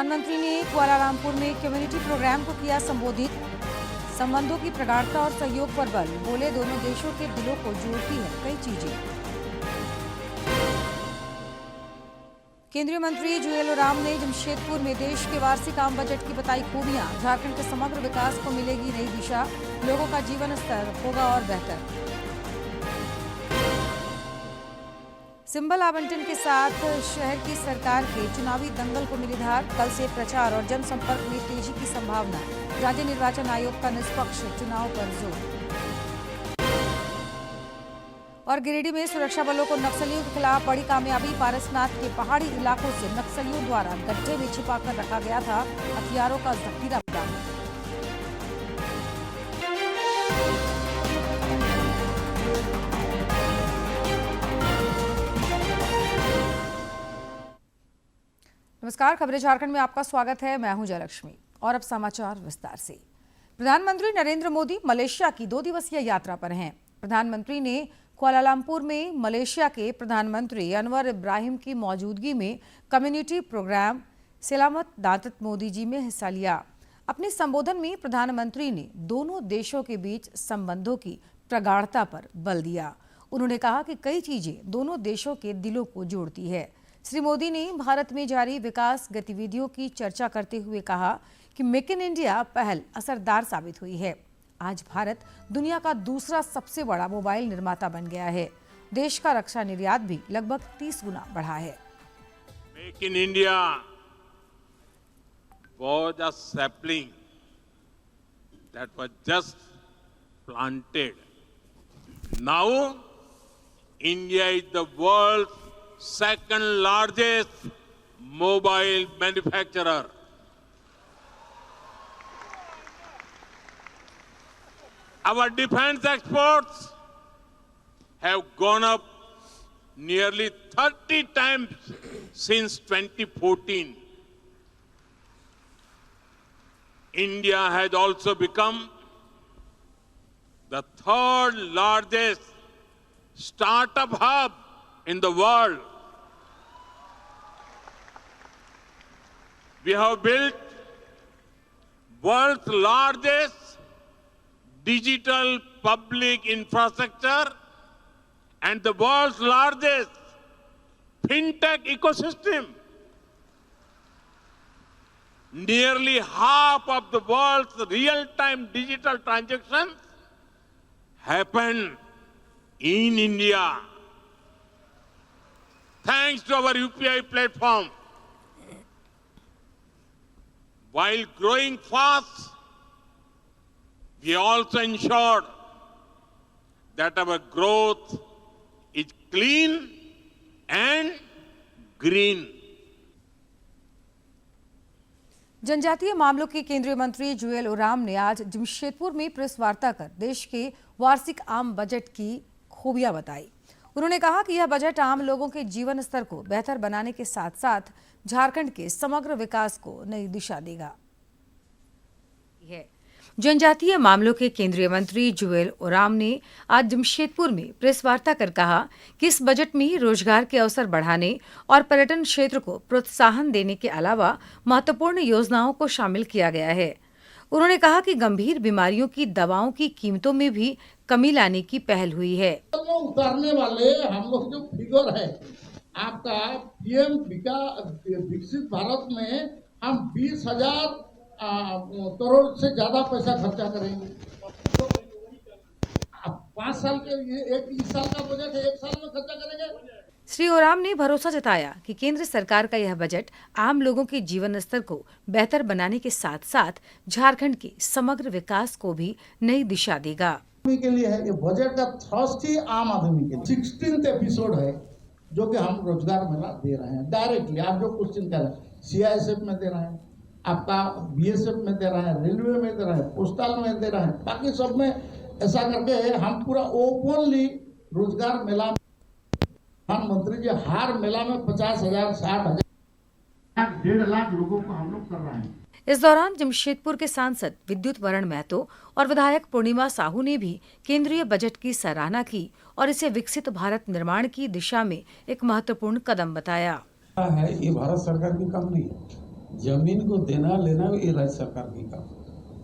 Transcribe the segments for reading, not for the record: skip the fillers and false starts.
प्रधानमंत्री ने कुआलालंपुर में कम्युनिटी प्रोग्राम को किया संबोधित। संबंधों की प्रगाढ़ता और सहयोग पर बल, बोले दोनों देशों के दिलों को जोड़ती है कई चीजें। केंद्रीय मंत्री जुएल ओराम ने जमशेदपुर में देश के वार्षिक आम बजट की बताई खूबियां। झारखंड के समग्र विकास को मिलेगी नई दिशा, लोगों का जीवन स्तर होगा और बेहतर। सिंबल आवंटन के साथ शहर की सरकार के चुनावी दंगल को मिली धार। कल से प्रचार और जनसंपर्क में तेजी की संभावना। राज्य निर्वाचन आयोग का निष्पक्ष चुनाव पर जोर। और गिरिडीह में सुरक्षा बलों को नक्सलियों के खिलाफ बड़ी कामयाबी। पारसनाथ के पहाड़ी इलाकों से नक्सलियों द्वारा गड्ढे में छिपाकर रखा गया था हथियारों का जखीरा बरामद। नमस्कार, खबरें झारखंड में आपका स्वागत है। मैं हूं जयलक्ष्मी और अब समाचार विस्तार से। प्रधानमंत्री नरेंद्र मोदी मलेशिया की 2 दिवसीय यात्रा पर हैं। प्रधानमंत्री ने कुआलालंपुर में मलेशिया के प्रधानमंत्री अनवर इब्राहिम की मौजूदगी में कम्युनिटी प्रोग्राम सलामत दातत मोदी जी में हिस्सा लिया। अपने संबोधन में प्रधानमंत्री ने दोनों देशों के बीच संबंधों की प्रगाढ़ता पर बल दिया। उन्होंने कहा कि कई चीजें दोनों देशों के दिलों को जोड़ती है। श्री मोदी ने भारत में जारी विकास गतिविधियों की चर्चा करते हुए कहा कि मेक इन इंडिया पहल असरदार साबित हुई है। आज भारत दुनिया का दूसरा सबसे बड़ा मोबाइल निर्माता बन गया है। देश का रक्षा निर्यात भी लगभग 30 गुना बढ़ा है। Make in India was a sapling that was just planted. Now, India is the world's second largest mobile manufacturer. Our defense exports have gone up nearly 30 times since 2014. India has also become the 3rd largest startup hub in the world. We have built world's largest digital public infrastructure and the world's largest fintech ecosystem. Nearly half of the world's real-time digital transactions happen in India. Thanks to our UPI platform. While growing fast, we also ensured that our growth is clean and green. जनजातीय मामलों के केंद्रीय मंत्री जुएल ओराम ने आज जमशेदपुर में press वार्ता कर देश के वार्षिक आम बजट की खूबियां बताई। उन्होंने कहा कि यह बजट आम लोगों के जीवन स्तर को बेहतर बनाने के साथ साथ झारखंड के समग्र विकास को नई दिशा देगा। जनजातीय मामलों के केंद्रीय मंत्री जुएल ओराम ने आज जमशेदपुर में प्रेस वार्ता कर कहा कि इस बजट में रोजगार के अवसर बढ़ाने और पर्यटन क्षेत्र को प्रोत्साहन देने के अलावा महत्वपूर्ण योजनाओं को शामिल किया गया है। उन्होंने कहा कि गंभीर बीमारियों की दवाओं की कीमतों में भी कमी लाने की पहल हुई है। उतारने वाले हम लोग जो फिगर है आपका पीएम विकसित भारत में हम 20,000 करोड़ से ज्यादा पैसा खर्चा करेंगे। तो 5 साल के इस साल का बजट है, 1 साल में खर्चा करेंगे। श्री ओराम ने भरोसा जताया कि केंद्र सरकार का यह बजट आम लोगों के जीवन स्तर को बेहतर बनाने के साथ साथ झारखंड के समग्र विकास को भी नई दिशा देगा। के लिए है ये बजट का थ्रस्ट ही आम आदमी के लिए 16th एपिसोड है जो कि हम रोजगार मेला दे रहे हैं डायरेक्टली। आप जो क्वेश्चन कर रहे हैं सीआईएसएफ में दे रहे हैं, आपका बीएसएफ में दे रहा है, रेलवे में दे रहा है, पोस्टल में दे रहा है, बाकी सब में ऐसा करके हम पूरा ओपनली रोजगार मेला प्रधानमंत्री जी हर मेला में 50,000 60,000 1.5 लाख लोगों को हम लोग कर रहे हैं। इस दौरान जमशेदपुर के सांसद विद्युत वरण महतो और विधायक पूर्णिमा साहू ने भी केंद्रीय बजट की सराहना की और इसे विकसित भारत निर्माण की दिशा में एक महत्वपूर्ण कदम बताया। है ये भारत सरकार की काम नहीं है, जमीन को देना लेना ये राज्य सरकार की काम।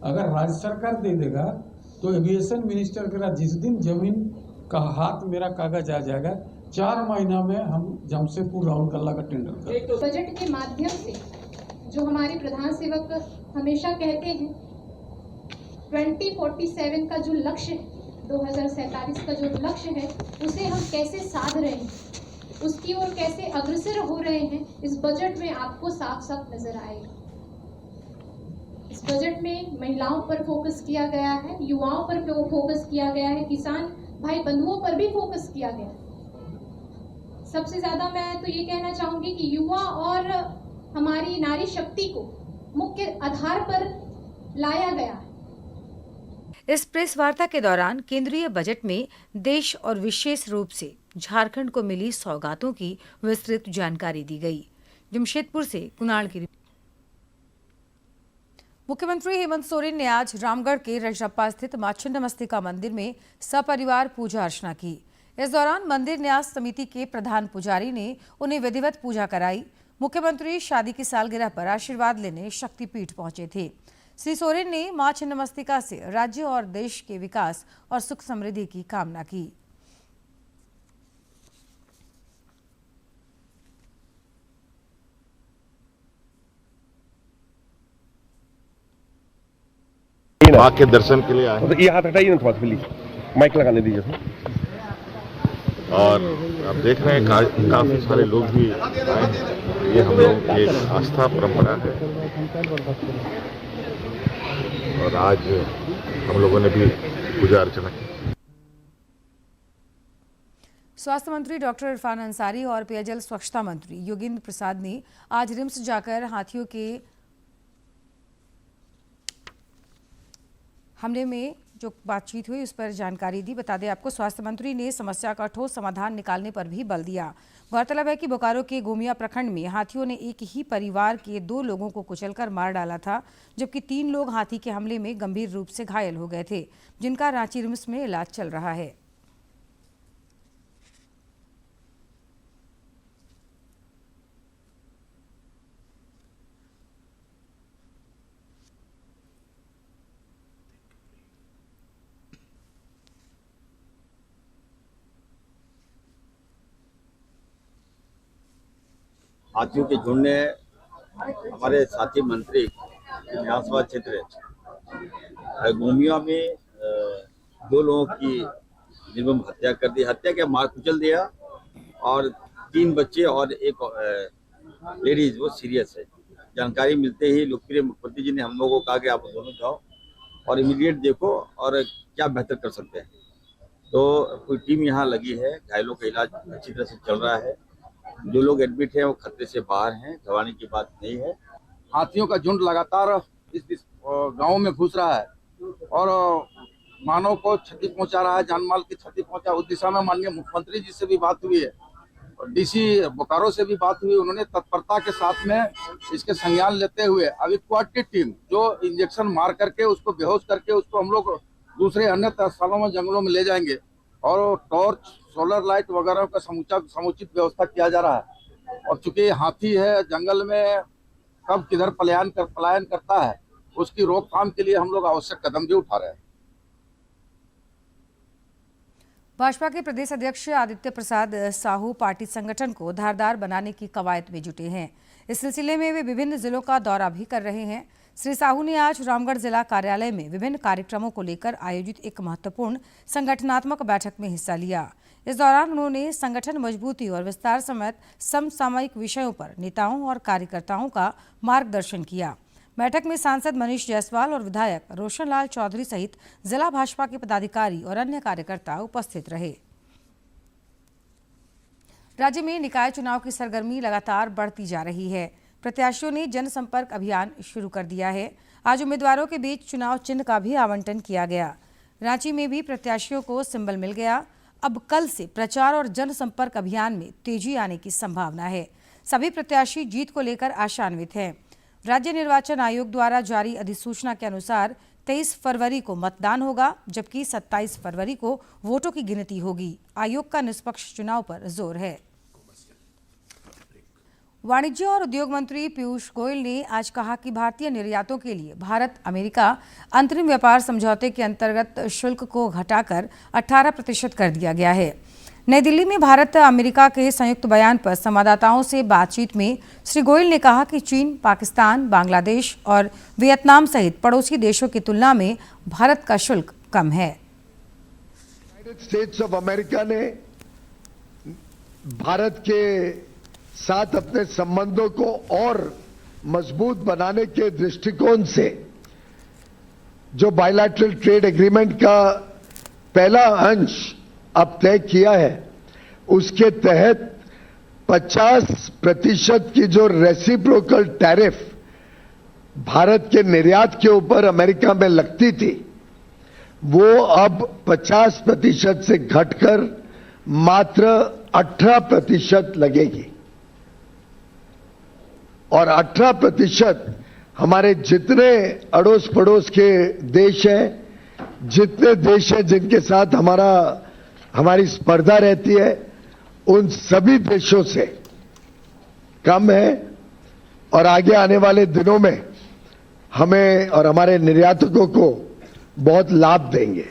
अगर राज्य सरकार दे देगा तो एविएशन मिनिस्टर कह रहा जिस दिन जमीन का हाथ मेरा कागज आ जाएगा 4 महीना में हम जमशेदपुर राहुल कल्ला का टेंडर कर। बजट के माध्यम से जो हमारे प्रधान सेवक हमेशा कहते हैं 2047 का जो लक्ष्य है, 2047 का जो लक्ष्य है, उसे हम कैसे साध रहे हैं, उसकी ओर कैसे अग्रसर हो रहे हैं, इस बजट में आपको साफ साफ नजर आएगा। इस बजट में महिलाओं पर फोकस किया गया है, युवाओं पर फोकस किया गया है, किसान भाई बंधुओं पर भी फोकस किया गया है। सबसे ज्यादा मैं तो ये कहना चाहूंगी कि युवा और हमारी नारी शक्ति को मुख्य आधार पर लाया गया है। इस प्रेस वार्ता के दौरान केंद्रीय बजट में देश और विशेष रूप से झारखंड को मिली सौगातों की विस्तृत जानकारी दी गई। जमशेदपुर से कुणाल की। मुख्यमंत्री हेमंत सोरेन ने आज रामगढ़ के रजरप्पा स्थित मां छिन्नमस्तिका मंदिर में सपरिवार पूजा अर्चना की। इस दौरान मंदिर न्यास समिति के प्रधान पुजारी ने उन्हें विधिवत पूजा कराई। मुख्यमंत्री शादी की सालगिरह पर आशीर्वाद लेने शक्तिपीठ पहुंचे थे। श्री सोरेन ने मां छिन्नमस्तिका से राज्य और देश के विकास और सुख समृद्धि की कामना की। माँ के दर्शन के लिए आए तो ये हाथ हटाइए ना थोड़ा प्लीज, माइक लगाने दीजिए। और आप देख रहे हैं काफी सारे लोग भी आए। ये हम लोग एक आस्था परंपरा है और आज हम लोगों ने भी पूजा अर्चना की। स्वास्थ्य मंत्री डॉक्टर इरफान अंसारी और पेयजल स्वच्छता मंत्री योगेंद्र प्रसाद ने आज रिम्स जाकर हाथियों के हमले में जो बातचीत हुई उस पर जानकारी दी। बता दें आपको, स्वास्थ्य मंत्री ने समस्या का ठोस समाधान निकालने पर भी बल दिया। गौरतलब है कि बोकारो के गोमिया प्रखंड में हाथियों ने एक ही परिवार के 2 लोगों को कुचलकर मार डाला था, जबकि 3 लोग हाथी के हमले में गंभीर रूप से घायल हो गए थे, जिनका रांची रिम्स में इलाज चल रहा है। हाथियों के झुंड ने हमारे साथी मंत्री विधानसभा क्षेत्र गोमिया में 2 लोगों की निर्मम हत्या कर दी। हत्या क्या, मार कुचल दिया और 3 बच्चे और एक लेडीज वो सीरियस है। जानकारी मिलते ही लोकप्रिय मुख्यमंत्री जी ने हम लोगों को कहा कि आप दोनों जाओ और इमीडिएट देखो और क्या बेहतर कर सकते हैं। तो कोई टीम यहाँ लगी है, घायलों का इलाज अच्छी तरह से चल रहा है। जो लोग एडमिट हैं वो खतरे से बाहर हैं, घबराने की बात नहीं है। हाथियों का झुंड लगातार इस गांव में घुस रहा है और मानव को क्षति पहुंचा रहा है, जानमाल की क्षति पहुंचा। उस दिशा में माननीय मुख्यमंत्री जी से भी बात हुई है और डीसी बोकारो से भी बात हुई। उन्होंने तत्परता के साथ में इसके संज्ञान लेते हुए अभी क्वाड की टीम जो इंजेक्शन मार करके उसको बेहोश करके उसको हम लोग दूसरे अन्य स्थलों में जंगलों में ले जाएंगे और टॉर्च, सोलर लाइट वगैरह का समुचित व्यवस्था किया जा रहा है। और चूंकि हाथी है, जंगल में कब किधर पलायन करता है, उसकी रोकथाम के लिए हम लोग आवश्यक कदम भी उठा रहे हैं। भाजपा के प्रदेश अध्यक्ष आदित्य प्रसाद साहू पार्टी संगठन को धारदार बनाने की कवायद में जुटे हैं। इस सिलसिले में वे विभिन्न जिलों का दौरा भी कर रहे हैं। श्री साहू ने आज रामगढ़ जिला कार्यालय में विभिन्न कार्यक्रमों को लेकर आयोजित एक महत्वपूर्ण संगठनात्मक बैठक में हिस्सा लिया। इस दौरान उन्होंने संगठन मजबूती और विस्तार समेत समसामयिक विषयों पर नेताओं और कार्यकर्ताओं का मार्गदर्शन किया। बैठक में सांसद मनीष जायसवाल और विधायक रोशन लाल चौधरी सहित जिला भाजपा के पदाधिकारी और अन्य कार्यकर्ता उपस्थित रहे। राज्य में निकाय चुनाव की सरगर्मी लगातार बढ़ती जा रही है। प्रत्याशियों ने जनसंपर्क अभियान शुरू कर दिया है। आज उम्मीदवारों के बीच चुनाव चिन्ह का भी आवंटन किया गया। रांची में भी प्रत्याशियों को सिंबल मिल गया। अब कल से प्रचार और जनसंपर्क अभियान में तेजी आने की संभावना है। सभी प्रत्याशी जीत को लेकर आशान्वित हैं। राज्य निर्वाचन आयोग द्वारा जारी अधिसूचना के अनुसार 23 फरवरी को मतदान होगा, जबकि 27 फरवरी को वोटों की गिनती होगी। आयोग का निष्पक्ष चुनाव पर जोर है। वाणिज्य और उद्योग मंत्री पीयूष गोयल ने आज कहा कि भारतीय निर्यातों के लिए भारत अमेरिका अंतरिम व्यापार समझौते के अंतर्गत शुल्क को घटाकर 18% कर दिया गया है। नई दिल्ली में भारत अमेरिका के संयुक्त बयान पर संवाददाताओं से बातचीत में श्री गोयल ने कहा कि चीन, पाकिस्तान, बांग्लादेश और वियतनाम सहित पड़ोसी देशों की तुलना में भारत का शुल्क कम है। यूनाइटेड स्टेट्स ऑफ अमेरिका ने भारत के साथ अपने संबंधों को और मजबूत बनाने के दृष्टिकोण से जो बायलैटरल ट्रेड एग्रीमेंट का पहला अंश अब तय किया है, उसके तहत 50% की जो रेसिप्रोकल टैरिफ भारत के निर्यात के ऊपर अमेरिका में लगती थी, वो अब 50% से घटकर मात्र 18% लगेगी। और 18% हमारे जितने अड़ोस पड़ोस के देश हैं, जितने देश हैं जिनके साथ हमारी स्पर्धा रहती है, उन सभी देशों से कम है और आगे आने वाले दिनों में हमें और हमारे निर्यातकों को बहुत लाभ देंगे।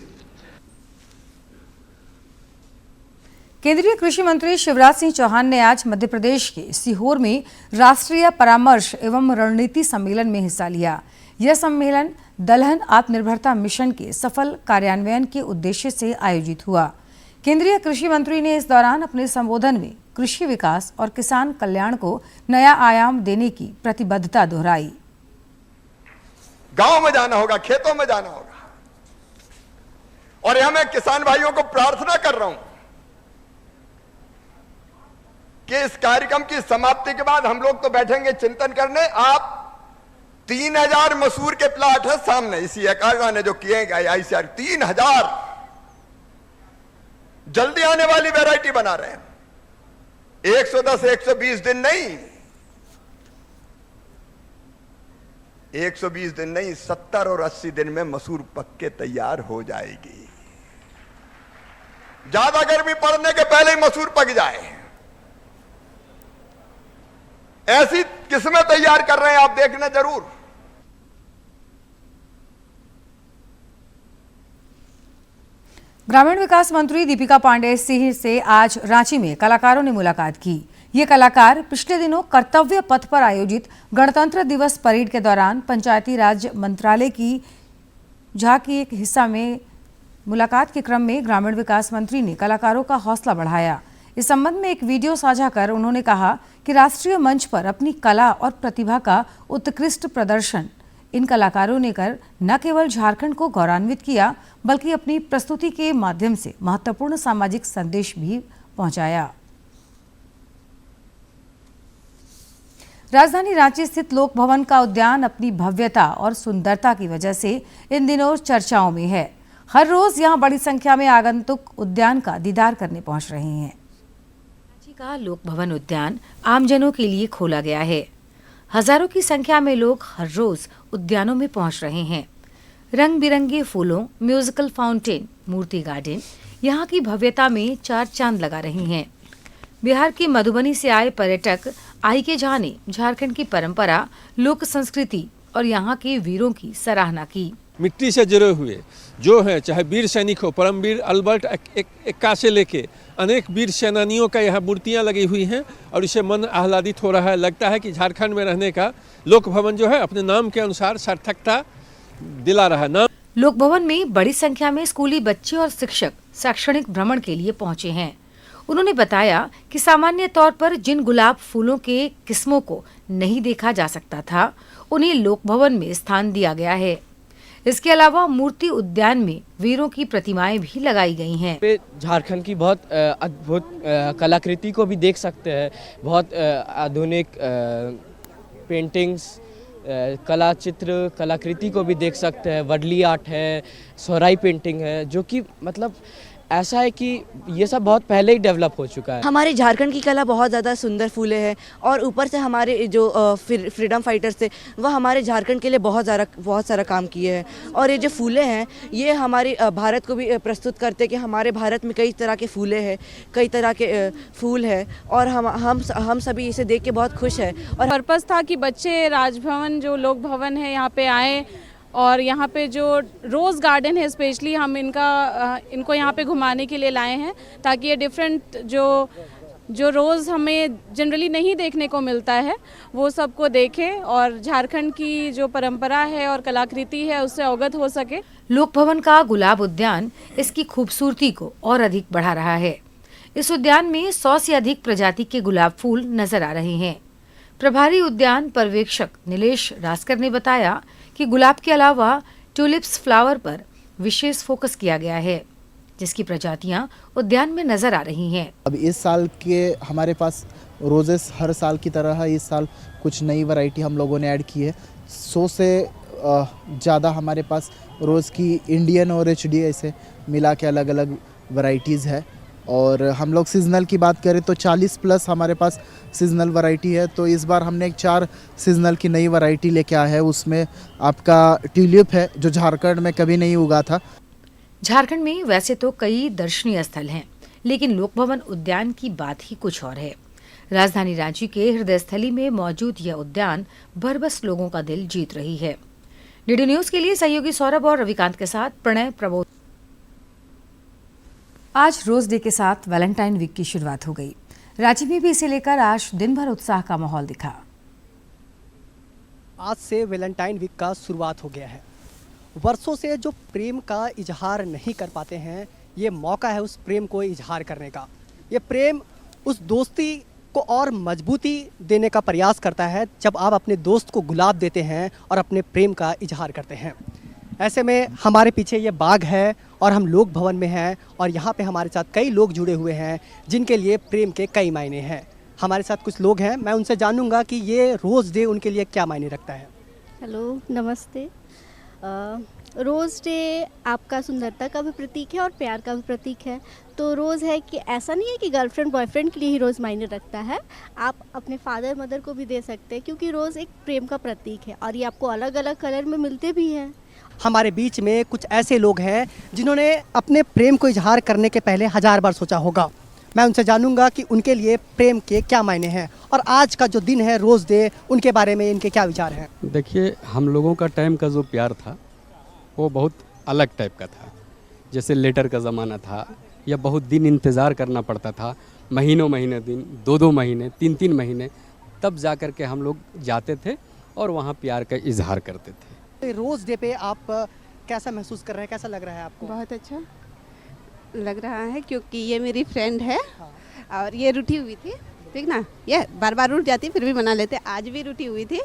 केंद्रीय कृषि मंत्री शिवराज सिंह चौहान ने आज मध्य प्रदेश के सीहोर में राष्ट्रीय परामर्श एवं रणनीति सम्मेलन में हिस्सा लिया। यह सम्मेलन दलहन आत्मनिर्भरता मिशन के सफल कार्यान्वयन के उद्देश्य से आयोजित हुआ। केंद्रीय कृषि मंत्री ने इस दौरान अपने संबोधन में कृषि विकास और किसान कल्याण को नया आयाम देने की प्रतिबद्धता दोहराई। गांव में जाना होगा, खेतों में जाना होगा, और यहां मैं किसान भाइयों को प्रार्थना कर रहा हूं कि इस कार्यक्रम की समाप्ति के बाद हम लोग तो बैठेंगे चिंतन करने। आप 3000 मसूर के प्लाट है सामने, इसी एकागा ने जो किए ICR 3000 जल्दी आने वाली वैरायटी बना रहे हैं। 110-120 दिन नहीं, 120 दिन नहीं, 70 और 80 दिन में मसूर पक के तैयार हो जाएगी। ज्यादा गर्मी पड़ने के पहले ही मसूर पक जाए, ऐसी किस्में तैयार कर रहे हैं, आप देखना जरूर। ग्रामीण विकास मंत्री दीपिका पांडे सिंह से आज रांची में कलाकारों ने मुलाकात की। ये कलाकार पिछले दिनों कर्तव्य पथ पर आयोजित गणतंत्र दिवस परेड के दौरान पंचायती राज मंत्रालय की झांकी एक हिस्सा में मुलाकात के क्रम में ग्रामीण विकास मंत्री ने कलाकारों का हौसला बढ़ाया। इस संबंध में एक वीडियो साझा कर उन्होंने कहा कि राष्ट्रीय मंच पर अपनी कला और प्रतिभा का उत्कृष्ट प्रदर्शन इन कलाकारों ने कर न केवल झारखंड को गौरवान्वित किया, बल्कि अपनी प्रस्तुति के माध्यम से महत्वपूर्ण सामाजिक संदेश भी पहुंचाया। राजधानी रांची स्थित लोक भवन का उद्यान अपनी भव्यता और सुंदरता की वजह से इन दिनों चर्चाओं में है। हर रोज यहां बड़ी संख्या में आगंतुक उद्यान का दीदार करने पहुंच रहे हैं। रांची का लोक भवन उद्यान आमजनों के लिए खोला गया है। हजारों की संख्या में लोग हर रोज उद्यानों में पहुंच रहे हैं। रंग बिरंगे फूलों, म्यूजिकल फाउंटेन, मूर्ति गार्डन यहाँ की भव्यता में चार चांद लगा रही हैं। बिहार की मधुबनी से आए पर्यटक आई के झा ने झारखंड की परंपरा, लोक संस्कृति और यहाँ के वीरों की सराहना की। मिट्टी से जुड़े हुए जो है, चाहे वीर सैनिक हो, परमवीर अल्बर्ट एक्का से लेके अनेक वीर सेनानियों का यहाँ मूर्तियाँ लगी हुई हैं और इससे मन आह्लादित हो रहा है। लगता है कि झारखंड में रहने का लोक भवन जो है अपने नाम के अनुसार सार्थकता दिला रहा है। नाम लोक भवन में बड़ी संख्या में स्कूली बच्चे और शिक्षक शैक्षणिक भ्रमण के लिए पहुंचे हैं। उन्होंने बताया कि सामान्य तौर पर जिन गुलाब फूलों के किस्मों को नहीं देखा जा सकता था, उन्हें लोक भवन में स्थान दिया गया है। इसके अलावा मूर्ति उद्यान में वीरों की प्रतिमाएं भी लगाई गई हैं। झारखंड की बहुत अद्भुत कलाकृति को भी देख सकते हैं। बहुत आधुनिक पेंटिंग्स, कला चित्र, कलाकृति को भी देख सकते हैं। वडली आर्ट है, सोहराई पेंटिंग है, जो कि मतलब ऐसा है कि ये सब बहुत पहले ही डेवलप हो चुका है। हमारे झारखंड की कला बहुत ज़्यादा सुंदर फूले हैं और ऊपर से हमारे जो फ्रीडम फाइटर्स थे वह हमारे झारखंड के लिए बहुत सारा काम किए हैं। और ये जो फूले हैं ये हमारे भारत को भी प्रस्तुत करते हैं कि हमारे भारत में कई तरह के फूले हैं, कई तरह के फूल हैं और हम सभी इसे देख के बहुत खुश हैं। और पर्पस था कि बच्चे राजभवन जो लोक भवन है यहाँ पे आए और यहाँ पे जो रोज़ गार्डन है स्पेशली हम इनको यहाँ पे घुमाने के लिए लाए हैं ताकि ये डिफरेंट जो रोज़ हमें जनरली नहीं देखने को मिलता है वो सबको देखें और झारखंड की जो परंपरा है और कलाकृति है उससे अवगत हो सके। लोक भवन का गुलाब उद्यान इसकी खूबसूरती को और अधिक बढ़ा रहा है। इस उद्यान में 100 से अधिक प्रजाति के गुलाब फूल नजर आ रहे हैं। प्रभारी उद्यान पर्यवेक्षक नीलेश रास्कर ने बताया कि गुलाब के अलावा ट्यूलिप्स फ्लावर पर विशेष फोकस किया गया है, जिसकी प्रजातियां उद्यान में नजर आ रही हैं। अब इस साल के हमारे पास रोजेस हर साल की तरह है, इस साल कुछ नई वैरायटी हम लोगों ने ऐड की है। 100 से ज़्यादा हमारे पास रोज़ की इंडियन और HD ऐसे मिला के अलग अलग वैरायटीज़ है। और हम लोग सीजनल की बात करें तो 40 प्लस हमारे पास सीजनल वैरायटी है। तो इस बार हमने 4 सीजनल की नई वैरायटी लेके आए हैं। उसमें आपका ट्यूलिप है जो झारखंड में कभी नहीं उगा था। झारखंड में वैसे तो कई दर्शनीय स्थल हैं, लेकिन लोक भवन उद्यान की बात ही कुछ और है। राजधानी रांची के हृदय स्थली में मौजूद यह उद्यान भरबस लोगों का दिल जीत रही है। डीडी न्यूज के लिए सहयोगी सौरभ और रविकांत के साथ प्रणय प्रबोध। आज रोज डे के साथ वैलेंटाइन वीक की शुरुआत हो गई। रांची में भी इसे लेकर आज दिन भर उत्साह का माहौल दिखा। आज से वैलेंटाइन वीक का शुरुआत हो गया है। वर्षों से जो प्रेम का इजहार नहीं कर पाते हैं, ये मौका है उस प्रेम को इजहार करने का। ये प्रेम उस दोस्ती को और मजबूती देने का प्रयास करता है जब आप अपने दोस्त को गुलाब देते हैं और अपने प्रेम का इजहार करते हैं। ऐसे में हमारे पीछे ये बाग है और हम लोक भवन में हैं और यहाँ पे हमारे साथ कई लोग जुड़े हुए हैं जिनके लिए प्रेम के कई मायने हैं। हमारे साथ कुछ लोग हैं, मैं उनसे जानूंगा कि ये रोज़ डे उनके लिए क्या मायने रखता है। हेलो, नमस्ते। रोज़ डे आपका सुंदरता का भी प्रतीक है और प्यार का भी प्रतीक है। तो रोज़ है कि ऐसा नहीं है कि गर्लफ्रेंड बॉयफ्रेंड के लिए ही रोज़ मायने रखता है, आप अपने फादर मदर को भी दे सकते हैं क्योंकि रोज़ एक प्रेम का प्रतीक है और ये आपको अलग अलग कलर में मिलते भी हैं। हमारे बीच में कुछ ऐसे लोग हैं जिन्होंने अपने प्रेम को इजहार करने के पहले 1000 बार सोचा होगा। मैं उनसे जानूंगा कि उनके लिए प्रेम के क्या मायने हैं और आज का जो दिन है रोज़ डे, उनके बारे में इनके क्या विचार हैं। देखिए, हम लोगों का टाइम का जो प्यार था वो बहुत अलग टाइप का था। जैसे लेटर का ज़माना था या बहुत दिन इंतज़ार करना पड़ता था, महीनों महीने दिन, 2-2 महीने, 3-3 महीने, तब जा कर के हम लोग जाते थे और वहाँ प्यार का इजहार करते थे। रोज़ डे पे आप कैसा महसूस कर रहे हैं, कैसा लग रहा है आपको? बहुत अच्छा लग रहा है क्योंकि ये मेरी फ्रेंड है और ये रूठी हुई थी, ठीक ना, ये बार बार रूठ जाती फिर भी मना लेते। आज भी रूठी हुई थी,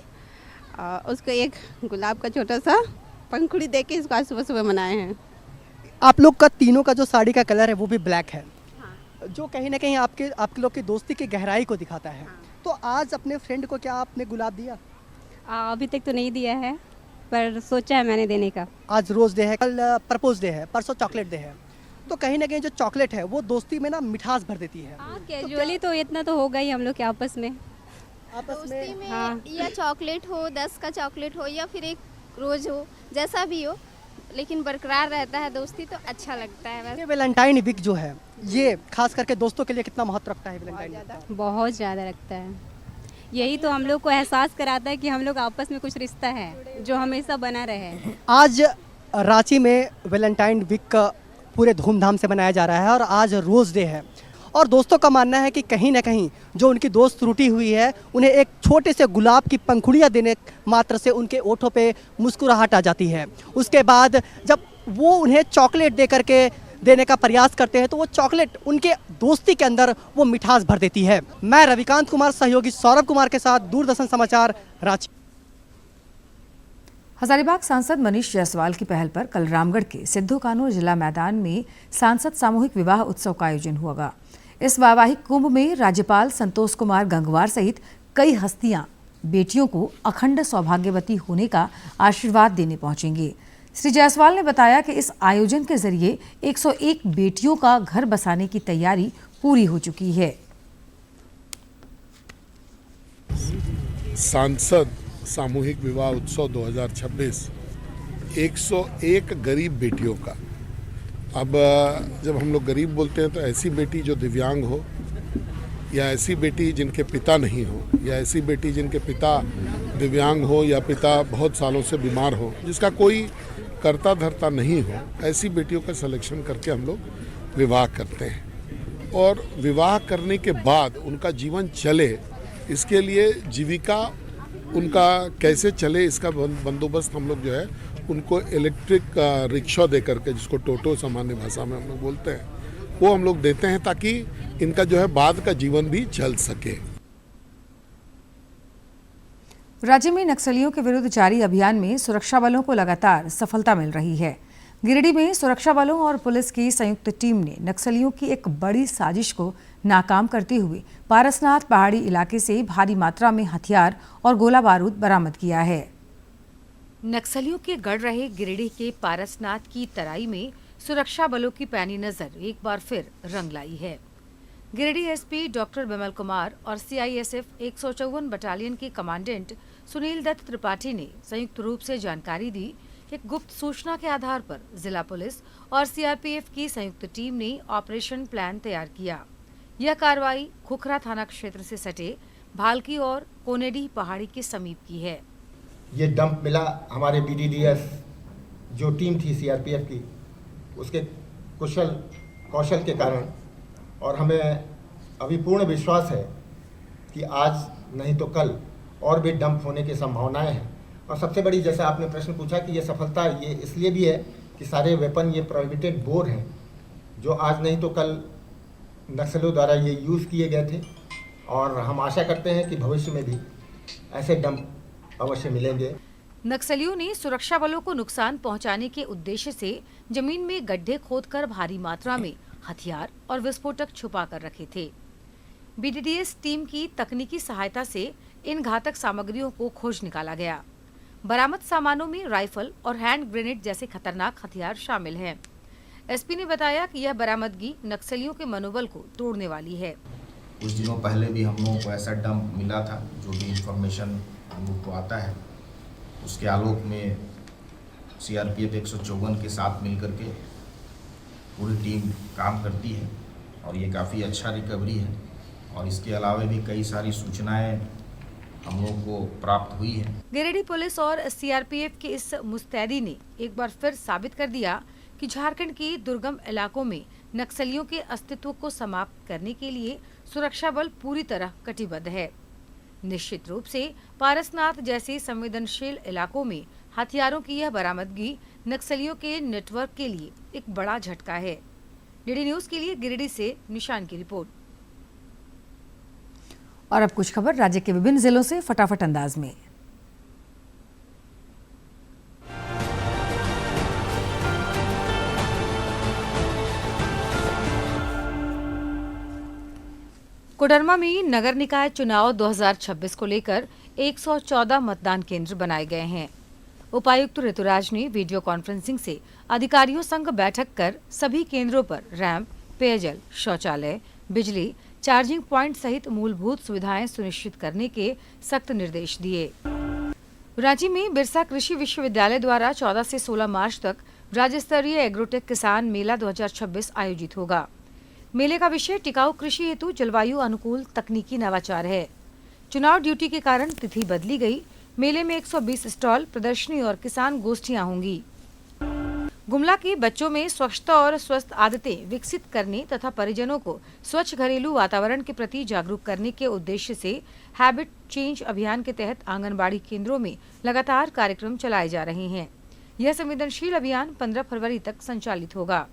उसको एक गुलाब का छोटा सा पंखुड़ी दे के इसको आज सुबह सुबह मनाए हैं। आप लोग का तीनों का जो साड़ी का कलर है वो भी ब्लैक है, जो कहीं ना कहीं आपके लोग की दोस्ती की गहराई को दिखाता है। तो आज अपने फ्रेंड को क्या आपने गुलाब दिया? अभी तक तो नहीं दिया है पर सोचा है मैंने देने का। आज रोज़ डे है, कल प्रपोज डे है, परसों चॉकलेट डे है। तो कहीं ना कहीं जो चॉकलेट है वो दोस्ती में ना मिठास भर देती है। कैजुअली तो इतना तो होगा ही हम लोग के आपस में। दोस्ती में हाँ। या चॉकलेट हो, 10 का चॉकलेट हो या फिर एक रोज हो, जैसा भी हो, लेकिन बरकरार रहता है दोस्ती तो अच्छा लगता है। ये वैलेंटाइन वीक जो है ये खास करके दोस्तों के लिए कितना महत्व रखता है? वैलेंटाइन बहुत ज़्यादा रखता है। यही तो हम लोग को एहसास कराता है कि हम लोग आपस में कुछ रिश्ता है जो हमेशा बना रहे। आज रांची में वैलेंटाइन वीक पूरे धूमधाम से मनाया जा रहा है और आज रोज़ डे है और दोस्तों का मानना है कि कहीं ना कहीं जो उनकी दोस्त रूठी हुई है उन्हें एक छोटे से गुलाब की पंखुड़ियाँ देने मात्र से उनके ओठों पे मुस्कुराहट आ जाती है। उसके बाद जब वो उन्हें चॉकलेट दे करके देने का प्रयास करते हैं तो वो चॉकलेट उनके दोस्ती के अंदर वो मिठास भर देती है। मैं रविकांत कुमार, सहयोगी सौरभ कुमार के साथ दूरदर्शन समाचार, रांची। हजारीबाग सांसद मनीष जायसवाल की पहल पर कल रामगढ़ के सिद्धू कान्हू जिला मैदान में सांसद सामूहिक विवाह उत्सव का आयोजन हुआ। इस वैवाहिक कुंभ में राज्यपाल संतोष कुमार गंगवार सहित कई हस्तियां बेटियों को अखंड सौभाग्यवती होने का आशीर्वाद देने पहुंचेंगे। श्री जायसवाल ने बताया कि इस आयोजन के जरिए 101 बेटियों का घर बसाने की तैयारी पूरी हो चुकी है। सांसद सामूहिक विवाह उत्सव 2026 101 गरीब बेटियों का। अब जब हम लोग गरीब बोलते हैं तो ऐसी बेटी जो दिव्यांग हो, या ऐसी बेटी जिनके पिता नहीं हो, या ऐसी बेटी जिनके पिता दिव्यांग हो या पिता बहुत सालों से बीमार हो, जिसका कोई करता धरता नहीं हो, ऐसी बेटियों का सिलेक्शन करके हम लोग विवाह करते हैं। और विवाह करने के बाद उनका जीवन चले, इसके लिए जीविका उनका कैसे चले इसका बंदोबस्त हम लोग जो है उनको इलेक्ट्रिक रिक्शा दे करके, जिसको टोटो सामान्य भाषा में हम लोग बोलते हैं, वो हम लोग देते हैं ताकि इनका जो है बाद का जीवन भी चल सके। राज्य में नक्सलियों के विरुद्ध जारी अभियान में सुरक्षा बलों को लगातार सफलता मिल रही है। गिरिडीह में सुरक्षा बलों और पुलिस की संयुक्त टीम ने नक्सलियों की एक बड़ी साजिश को नाकाम करते हुए पारसनाथ पहाड़ी इलाके से भारी मात्रा में हथियार और गोला बारूद बरामद किया है। नक्सलियों के गढ़ रहे गिरिडीह के पारसनाथ की तराई में सुरक्षा बलों की पैनी नजर एक बार फिर रंग लाई है। गिरिडीह एसपी डॉक्टर बिमल कुमार और सीआईएसएफ 154 बटालियन के कमांडेंट सुनील दत्त त्रिपाठी ने संयुक्त रूप से जानकारी दी। एक गुप्त सूचना के आधार पर जिला पुलिस और सीआरपीएफ की संयुक्त टीम ने ऑपरेशन प्लान तैयार किया। यह कार्रवाई खुखरा थाना क्षेत्र से सटे भालकी और कोनेडीह पहाड़ी के समीप की है। ये डंप मिला हमारे बीडीडीएस जो टीम थी सीआरपीएफ की, उसके कौशल के कारण, और हमें अभी पूर्ण विश्वास है कि आज नहीं तो कल और भी डंप होने की संभावनाएं हैं। और सबसे बड़ी, जैसा आपने प्रश्न पूछा कि ये सफलता ये इसलिए भी है कि सारे वेपन ये प्रोहिबिटेड बोर हैं, जो आज नहीं तो कल नक्सलियों द्वारा ये यूज़ किए गए थे, और हम आशा करते हैं कि भविष्य में भी ऐसे डंप अवश्य मिलेंगे। नक्सलियों ने सुरक्षा बलों को नुकसान पहुंचाने के उद्देश्य से जमीन में गड्ढे खोदकर भारी मात्रा में हथियार और विस्फोटक छुपा कर रखे थे। बीडीडीएस टीम की तकनीकी सहायता से इन घातक सामग्रियों को खोज निकाला गया। बरामद सामानों में राइफल और हैंड ग्रेनेड जैसे खतरनाक हथियार शामिल हैं। एसपी ने बताया कि यह बरामदगी नक्सलियों के मनोबल को तोड़ने वाली है। कुछ दिनों पहले भी हम लोगों को ऐसा डंप मिला था, जो भी इंफॉर्मेशन हम लोग को आता है उसके आलोक में सीआरपीएफ 154 के साथ मिलकर के पूरी टीम काम करती है, और ये काफ़ी अच्छा रिकवरी है। और इसके अलावा भी कई सारी सूचनाएं हम लोग को प्राप्त हुई है। गिरिडीह पुलिस और सीआरपीएफ की इस मुस्तैदी ने एक बार फिर साबित कर दिया कि झारखंड के दुर्गम इलाकों में नक्सलियों के अस्तित्व को समाप्त करने के लिए सुरक्षा बल पूरी तरह कटिबद्ध है। निश्चित रूप से पारसनाथ जैसे संवेदनशील इलाकों में हथियारों की यह बरामदगी नक्सलियों के नेटवर्क के लिए एक बड़ा झटका है। डीडी न्यूज के लिए गिरिडीह से निशान की रिपोर्ट। और अब कुछ खबर राज्य के विभिन्न जिलों से फटाफट अंदाज में। कोडरमा में नगर निकाय चुनाव 2026 को लेकर 114 मतदान केंद्र बनाए गए हैं। उपायुक्त ऋतुराज ने वीडियो कॉन्फ्रेंसिंग से अधिकारियों संग बैठक कर सभी केंद्रों पर रैंप, पेयजल, शौचालय, बिजली, चार्जिंग पॉइंट सहित मूलभूत सुविधाएं सुनिश्चित करने के सख्त निर्देश दिए। रांची में बिरसा कृषि विश्वविद्यालय द्वारा 14 से 16 मार्च तक राज्य स्तरीय एग्रोटेक किसान मेला 2026 आयोजित होगा। मेले का विषय टिकाऊ कृषि हेतु जलवायु अनुकूल तकनीकी नवाचार है। चुनाव ड्यूटी के कारण तिथि बदली गई। मेले में 120 स्टॉल, प्रदर्शनी और किसान गोष्ठियां होंगी। गुमला के बच्चों में स्वच्छता और स्वस्थ आदतें विकसित करने तथा परिजनों को स्वच्छ घरेलू वातावरण के प्रति जागरूक करने के उद्देश्य से हैबिट चेंज अभियान के तहत आंगनबाड़ी केंद्रों में लगातार कार्यक्रम चलाए जा रहे हैं। यह संवेदनशील अभियान 15 फरवरी तक संचालित होगा।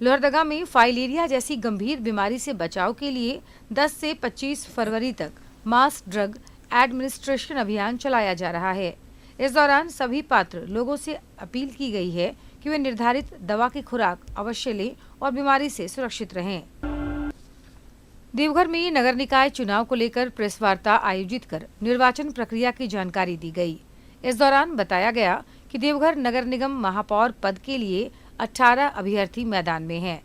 लोहरदगा में फाइलेरिया जैसी गंभीर बीमारी से बचाव के लिए 10 से 25 फरवरी तक मास ड्रग एडमिनिस्ट्रेशन अभियान चलाया जा रहा है। इस दौरान सभी पात्र लोगों से अपील की गई है कि वे निर्धारित दवा की खुराक अवश्य लें और बीमारी से सुरक्षित रहें। देवघर में नगर निकाय चुनाव को लेकर प्रेस वार्ता आयोजित कर निर्वाचन प्रक्रिया की जानकारी दी गई। इस दौरान बताया गया कि देवघर नगर निगम महापौर पद के लिए 18 अभ्यर्थी मैदान में हैं,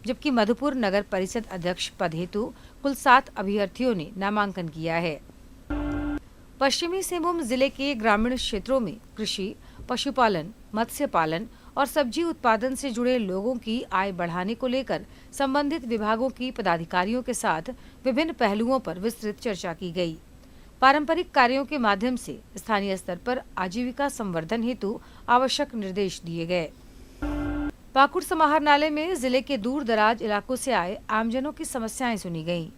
जबकि मधुपुर नगर परिषद अध्यक्ष पद हेतु कुल 7 अभ्यर्थियों ने नामांकन किया है। पश्चिमी सिंहभूम जिले के ग्रामीण क्षेत्रों में कृषि, पशुपालन, मत्स्य पालन और सब्जी उत्पादन से जुड़े लोगों की आय बढ़ाने को लेकर संबंधित विभागों की पदाधिकारियों के साथ विभिन्न पहलुओं पर विस्तृत चर्चा की गई। पारंपरिक कार्यों के माध्यम से स्थानीय स्तर पर आजीविका संवर्धन हेतु आवश्यक निर्देश दिए गए। पाकुड़ समाहरणालय में जिले के दूर दराज इलाकों से आए आमजनों की समस्याएं सुनी गईं।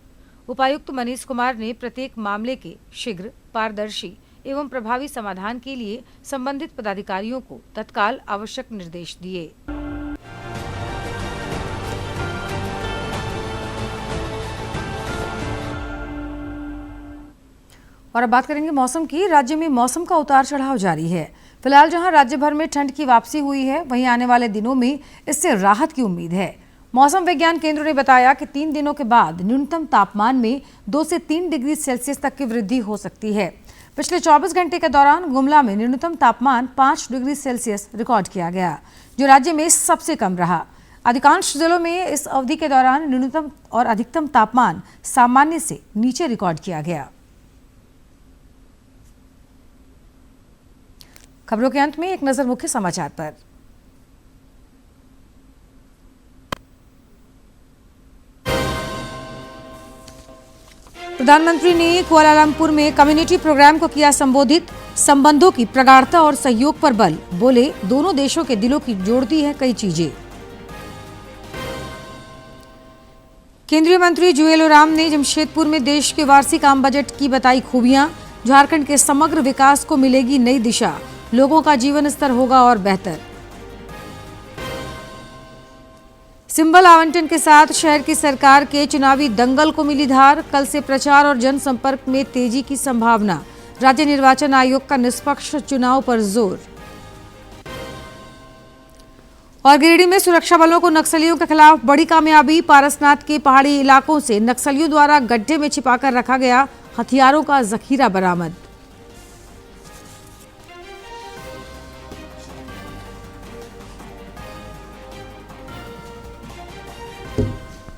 उपायुक्त मनीष कुमार ने प्रत्येक मामले के शीघ्र, पारदर्शी एवं प्रभावी समाधान के लिए संबंधित पदाधिकारियों को तत्काल आवश्यक निर्देश दिए। और अब बात करेंगे मौसम की। राज्य में मौसम का उतार चढ़ाव जारी है। फिलहाल जहां राज्य भर में ठंड की वापसी हुई है, वहीं आने वाले दिनों में इससे राहत की उम्मीद है। मौसम विज्ञान केंद्र ने बताया कि 3 दिनों के बाद न्यूनतम तापमान में 2 से 3 डिग्री सेल्सियस तक की वृद्धि हो सकती है। पिछले 24 घंटे के दौरान गुमला में न्यूनतम तापमान 5 डिग्री सेल्सियस रिकॉर्ड किया गया, जो राज्य में सबसे कम रहा। अधिकांश जिलों में इस अवधि के दौरान न्यूनतम और अधिकतम तापमान सामान्य से नीचे रिकॉर्ड किया गया। खबरों के अंत में एक नजर मुख्य समाचार पर। प्रधानमंत्री ने कुआलालंपुर में कम्युनिटी प्रोग्राम को किया संबोधित। संबंधों की प्रगाढ़ता और सहयोग पर बल, बोले दोनों देशों के दिलों की जोड़ती है कई चीजें। केंद्रीय मंत्री जुएल ओराम ने जमशेदपुर में देश के वार्षिक आम बजट की बताई खूबियां। झारखंड के समग्र विकास को मिलेगी नई दिशा, लोगों का जीवन स्तर होगा और बेहतर। सिंबल आवंटन के साथ शहर की सरकार के चुनावी दंगल को मिली धार। कल से प्रचार और जनसंपर्क में तेजी की संभावना। राज्य निर्वाचन आयोग का निष्पक्ष चुनाव पर जोर। और गिरिडीह में सुरक्षा बलों को नक्सलियों के खिलाफ बड़ी कामयाबी। पारसनाथ के पहाड़ी इलाकों से नक्सलियों द्वारा गड्ढे में छिपाकर रखा गया हथियारों का जखीरा बरामद।